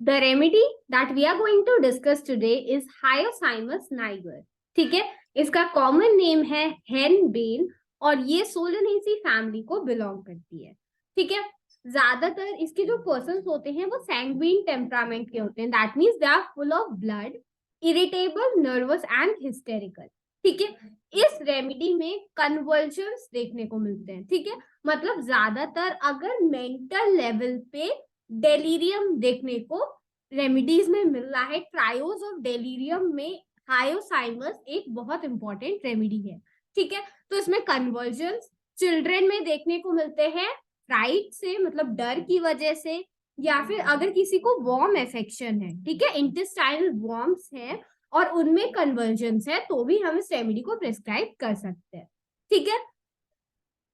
The remedy that we are going to discuss today is hyoscyamus niger. ठीक है, इसका common name है henbane और ये सोलेनेसी फैमिली को बिलोंग करती है। ठीक है, ज्यादातर इसके जो पर्सन होते हैं वो सैंग्विन टेम्परामेंट के होते हैं। That means they are full of blood, irritable, nervous and hysterical. ठीक है, इस रेमेडी में कन्वर्जन्स देखने को मिलते हैं। ठीक है, मतलब ज्यादातर अगर मेंटल लेवल पे डेलीरियम देखने को रेमेडीज में मिल रहा है, ट्रायोज ऑफ डेलीरियम में हायोसाइमस एक बहुत इंपॉर्टेंट रेमेडी है। ठीक है, तो इसमें कन्वर्जन्स चिल्ड्रन में देखने को मिलते हैं, फ्राइट से मतलब डर की वजह से, या फिर अगर किसी को वॉर्म एफेक्शन है, ठीक है, इंटेस्टाइनल वॉर्म्स है और उनमें कन्वर्जन्स है, तो भी हम इस रेमेडी को प्रिस्क्राइब कर सकते हैं। ठीक है,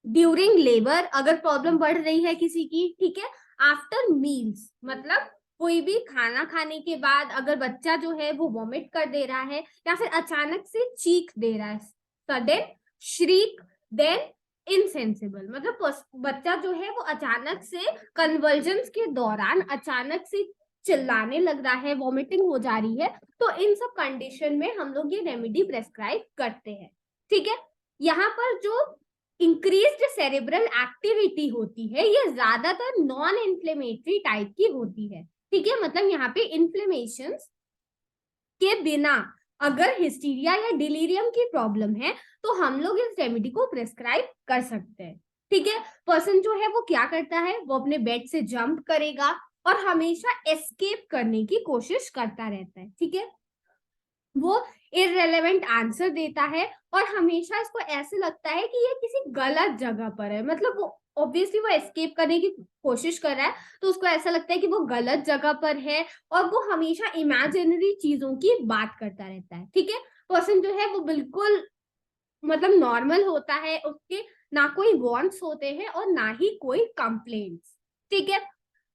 ड्यूरिंग लेबर अगर प्रॉब्लम बढ़ रही है किसी की, ठीक है, आफ्टर मील्स मतलब कोई भी खाना खाने के बाद अगर बच्चा जो है वो वॉमिट कर दे रहा है या फिर अचानक से चीख दे रहा है, सडन श्रीक, देन इनसेंसिबल, मतलब बच्चा जो है वो अचानक से कन्वर्जन्स के दौरान अचानक से चिल्लाने लग रहा है, वॉमिटिंग हो जा रही है, तो इन सब कंडीशन में हम लोग ये रेमेडी प्रेस्क्राइब करते हैं। ठीक है, यहाँ पर जो इंक्रीज्ड सेरेब्रल एक्टिविटी होती है ये ज्यादातर नॉन इन्फ्लेमेटरी टाइप की होती है। ठीक है, मतलब यहाँ पे इन्फ्लेमेशन के बिना अगर हिस्टीरिया या डिलीरियम की प्रॉब्लम है तो हम लोग इस रेमेडी को प्रेस्क्राइब कर सकते हैं। ठीक है, पर्सन जो है वो क्या करता है, वो अपने बेड से जंप करेगा और हमेशा एस्केप करने की कोशिश करता रहता है। ठीक है, वो इररेलेवेंट आंसर देता है और हमेशा इसको ऐसे लगता है कि ये किसी गलत जगह पर है, मतलब वो ऑब्वियसली वो एस्केप करने की कोशिश कर रहा है तो उसको ऐसा लगता है कि वो गलत जगह पर है और वो हमेशा इमेजिनरी चीजों की बात करता रहता है। ठीक है, पर्सन जो है वो बिल्कुल मतलब नॉर्मल होता है, उसके ना कोई वॉन्ट्स होते हैं और ना ही कोई कंप्लेंट्स। ठीक है,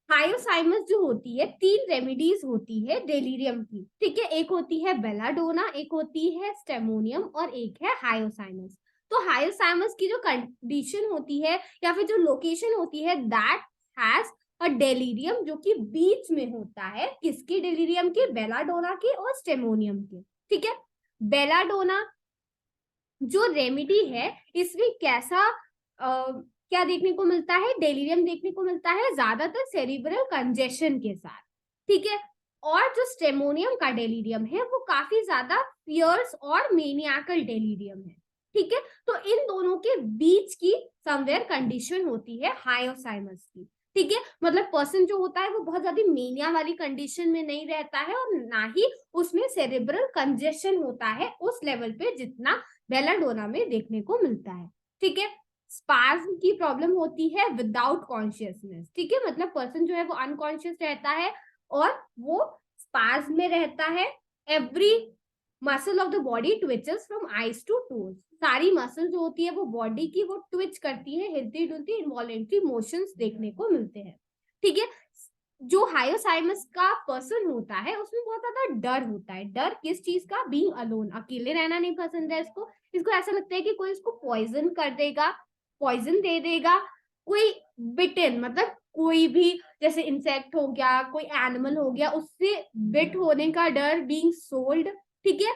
हायोसाइमस जो होती है, 3 रेमेडीज होती है डेलीरियम की। ठीक है, एक होती है बेलाडोना, एक होती है स्टेमोनियम और एक है हायोसाइमस। तो हायोसाइमस की जो कंडीशन होती है या फिर जो लोकेशन होती है, दैट हैज अ डेलीरियम जो कि बीच में होता है, किसकी डेलीरियम की, बेलाडोना की और स्टेमोनियम की। ठीक है, बेलाडोना जो रेमेडी है इसमें कैसा क्या देखने को मिलता है, डेलीरियम देखने को मिलता है ज्यादातर सेरिब्रल कंजेशन के साथ। ठीक है, और जो स्टेमोनियम का डेलीरियम है वो काफी ज्यादा फियर्स और मेनियाकल डेलीरियम है। ठीक है, तो इन दोनों के बीच की समवेयर कंडीशन होती है हायोसाइमस की। ठीक है, मतलब पर्सन जो होता है वो बहुत ज्यादा मेनिया वाली कंडीशन में नहीं रहता है और ना ही उसमें सेरिब्रल कंजेशन होता है उस लेवल पे जितना बेलाडोना में देखने को मिलता है। ठीक है, स्पाज्म की प्रॉब्लम होती है विदाउट कॉन्शियसनेस। ठीक है, मतलब पर्सन जो है वो अनकॉन्शियस रहता है और वो स्पाज्म में रहता है। Every muscle of the body twitches from eyes to toes, सारी मसल जो होती है वो बॉडी की वो ट्विच करती है, हिलती डुलती इनवॉलेंट्री मोशंस देखने को मिलते हैं। ठीक है, जो हायोसाइमस का पर्सन होता है उसमें बहुत ज्यादा डर होता है। डर किस चीज का, बीइंग अलोन, अकेले रहना नहीं पसंद है इसको। इसको ऐसा लगता है कि कोई इसको पॉइजन कर देगा, पॉइजन दे देगा, कोई बिटन मतलब कोई भी जैसे इंसेक्ट हो गया, कोई एनिमल हो गया, उससे बिट होने का डर, बीइंग सोल्ड। ठीक है,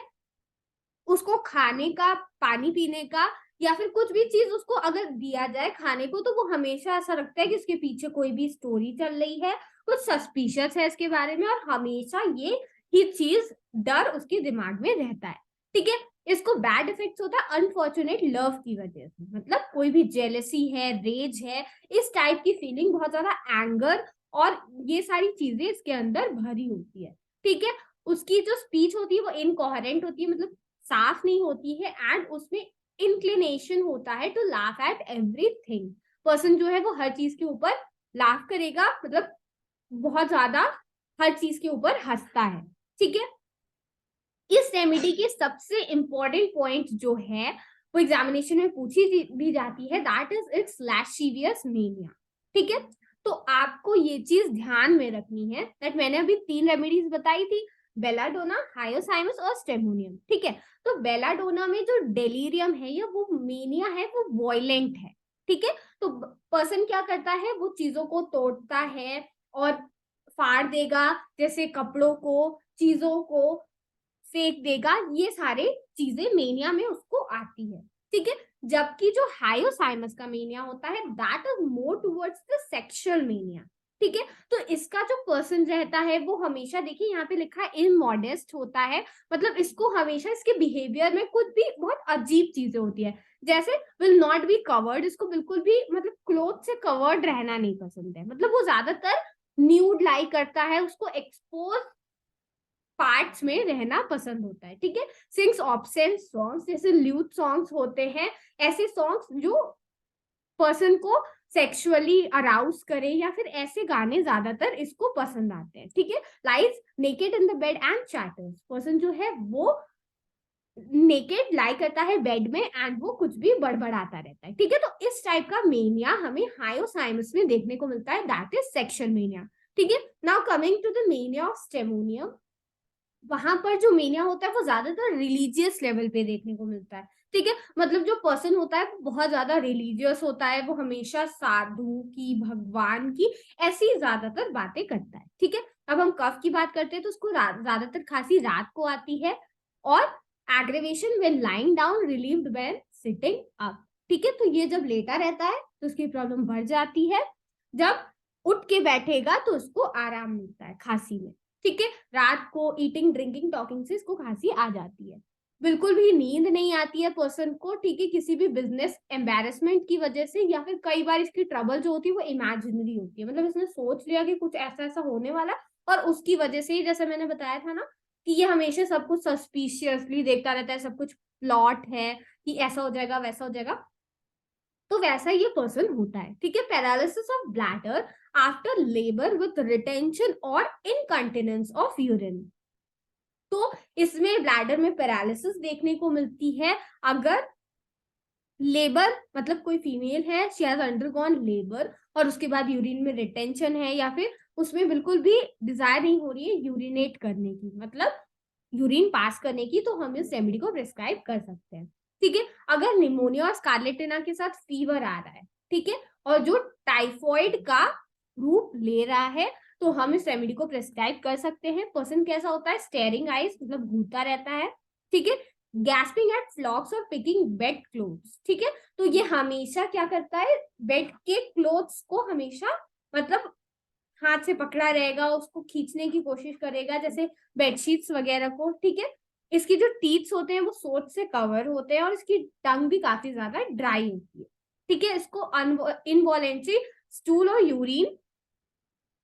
उसको खाने का, पानी पीने का या फिर कुछ भी चीज उसको अगर दिया जाए खाने को तो वो हमेशा ऐसा लगता है कि इसके पीछे कोई भी स्टोरी चल रही है, कुछ सस्पिशियस है इसके बारे में और हमेशा ये ही चीज, डर उसके दिमाग में रहता है। ठीक है, इसको बैड इफेक्ट्स होता है अनफॉर्चुनेट लव की वजह से, मतलब कोई भी जेलसी है, रेज है, इस टाइप की फीलिंग, बहुत ज्यादा एंगर और ये सारी चीजें इसके अंदर भरी होती है। ठीक है, उसकी जो स्पीच होती है वो इनकोहेरेंट होती है, मतलब साफ नहीं होती है एंड उसमें इंक्लिनेशन होता है to laugh at everything. Person जो है वो हर चीज के ऊपर लाफ करेगा, मतलब बहुत ज्यादा हर चीज के ऊपर हंसता है। ठीक है, इस रेमेडी की सबसे इंपॉर्टेंट पॉइंट जो है वो एग्जामिनेशन में पूछी भी जाती है, दैट इज इट्स लैशेवियस मेनिया। ठीक है, तो आपको ये चीज ध्यान में रखनी है दैट मैंने अभी 3 रेमेडीज बताई थी, बेलाडोना, हायोसाइमस और स्टेमोनियम। ठीक है, तो बेलाडोना में जो डेलीरियम है या वो मेनिया है वो वॉयलेंट है। ठीक है, तो पर्सन क्या करता है, वो चीजों को तोड़ता है और फाड़ देगा, जैसे कपड़ों को, चीजों को फेंक देगा, ये सारे चीजें मेनिया में उसको आती है, ठीक है। जबकि जो हायोसाइमस का मेनिया होता है that is more towards the sexual mania, ठीक है। तो इसका जो पर्सन रहता है वो हमेशा, देखिए यहाँ पे लिखा है इमोडेस्ट होता है, मतलब इसको हमेशा इसके बिहेवियर में कुछ भी बहुत अजीब चीजें होती है, जैसे विल नॉट बी कवर्ड, इसको बिल्कुल भी मतलब क्लोथ से कवर्ड रहना नहीं पसंद है, मतलब वो ज्यादातर न्यूड लाइक करता है, उसको एक्सपोज पार्ट्स में रहना पसंद होता है, ठीक है। सिंग्स ऑब्सेन सॉन्ग्स, जैसे ल्यूट सॉन्ग्स होते हैं, ऐसे सॉन्ग्स जो पर्सन को सेक्सुअली अराउज करे, या फिर ऐसे गाने ज्यादातर इसको पसंद आते हैं, ठीक है। Lies naked in the bed and chatters, person जो है वो नेकेड लाई करता है बेड में एंड वो कुछ भी बड़बड़ाता रहता है, ठीक है। तो इस टाइप का मेनिया हमें हायोसाइमस में देखने को मिलता है, दैट इज सेक्सुअल मेनिया, ठीक है। Now coming to the mania of stramonium, वहां पर जो मेनिया होता है वो ज्यादातर रिलीजियस लेवल पे देखने को मिलता है, ठीक है। मतलब जो पर्सन होता है वो बहुत ज्यादा रिलीजियस होता है, वो हमेशा साधु की, भगवान की ऐसी ज्यादातर बातें करता है, ठीक है। अब हम कफ की बात करते हैं तो उसको ज्यादातर खांसी रात को आती है, और aggravation when lying down, relieved when sitting up, ठीक है। तो ये जब लेटा रहता है तो उसकी प्रॉब्लम बढ़ जाती है, जब उठ के बैठेगा तो उसको आराम मिलता है खांसी में, ठीक है। रात को ईटिंग, ड्रिंकिंग, टॉकिंग से इसको खांसी आ जाती है, बिल्कुल भी नींद नहीं आती है पर्सन को, ठीक है, किसी भी बिजनेस एम्बेरसमेंट की वजह से, या फिर कई बार इसकी ट्रबल जो होती है वो इमेजिनरी होती है, मतलब इसने सोच लिया कि कुछ ऐसा ऐसा होने वाला, और उसकी वजह से ही, जैसे मैंने बताया था ना कि ये हमेशा सब कुछ सस्पिशियसली देखता रहता है, सब कुछ प्लॉट है कि ऐसा हो जाएगा वैसा हो जाएगा, तो वैसा ये पर्सन होता है, ठीक है। Paralysis of bladder after labour with retention और इनकंटिनेंस ऑफ यूरिन, तो इसमें ब्लैडर में पैरालिसिस देखने को मिलती है अगर लेबर, मतलब कोई फीमेल है, शी हैज अंडरगॉन लेबर, और उसके बाद यूरिन में रिटेंशन है, या फिर उसमें बिल्कुल भी डिजायर नहीं हो रही है यूरिनेट करने की, मतलब यूरिन पास करने की, तो हम इस रेमेडी को प्रिस्क्राइब कर सकते हैं, ठीक है। अगर निमोनिया और स्कारलेटिना के साथ फीवर आ रहा है, ठीक है, और जो टाइफॉइड का रूप ले रहा है, तो हम इस रेमेडी को प्रिस्क्राइब कर सकते हैं। पर्सन कैसा होता है, स्टेयरिंग आइज, मतलब घूरता रहता है, ठीक है। गैस्पिंग एट फ्लॉक्स और पिकिंग बेड क्लोथ्स, ठीक है। तो ये हमेशा क्या करता है, बेड के क्लोथ्स को हमेशा मतलब हाथ से पकड़ा रहेगा, उसको खींचने की कोशिश करेगा, जैसे बेडशीट्स वगैरह को, ठीक है। इसकी जो टीथ्स होते हैं वो सोच से कवर होते हैं, और इसकी टंग भी काफी ज्यादा ड्राई होती है, ठीक है। इसको इनवॉलेंट्री स्टूल और यूरिन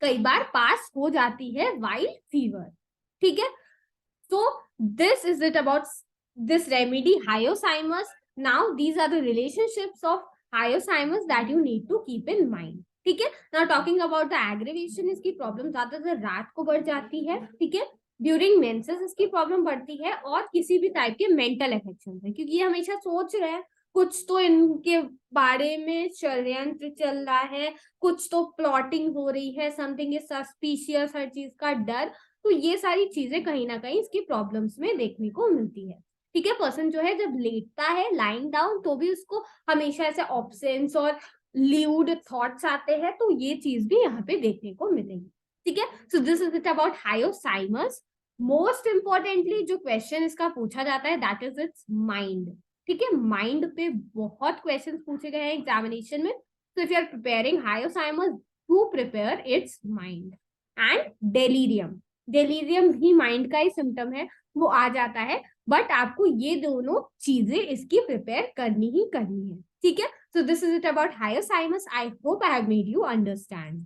कई बार पास हो जाती है वाइल फीवर, ठीक है। So this is it about this remedy Hyoscyamus. Now these are the relationships of Hyoscyamus that you need to keep in mind. ठीक है। Now talking about the aggravation, इसकी प्रॉब्लम ज्यादातर रात को बढ़ जाती है, ठीक है। ड्यूरिंग मेंसेस इसकी प्रॉब्लम बढ़ती है, और किसी भी टाइप के मेंटल अफेक्शन है, क्योंकि ये हमेशा सोच रहे हैं कुछ तो इनके बारे में षड्यंत्र चल रहा है, कुछ तो प्लॉटिंग हो रही है, समथिंग इज सस्पिशियस, हर चीज का डर, तो ये सारी चीजें कहीं ना कहीं इसकी प्रॉब्लम्स में देखने को मिलती है, ठीक है। पर्सन जो है जब लेटता है लाइंग डाउन, तो भी उसको हमेशा ऐसे ऑब्सेंस और ल्यूड थॉट्स आते हैं, तो ये चीज भी यहाँ पे देखने को मिलेगी, ठीक है। So this is it about hyoscyamus. Most importantly जो क्वेश्चन इसका पूछा जाता है दैट इज इट्स माइंड, ठीक है। माइंड पे बहुत क्वेश्चन पूछे गए हैं एग्जामिनेशन में, so if you are preparing Hyoscyamus, to prepare its mind. And delirium, delirium भी माइंड का ही सिम्टम है, वो आ जाता है, बट आपको ये दोनों चीजें इसकी प्रिपेयर करनी ही करनी है, ठीक है। So this is it about Hyoscyamus. I hope I have made you understand.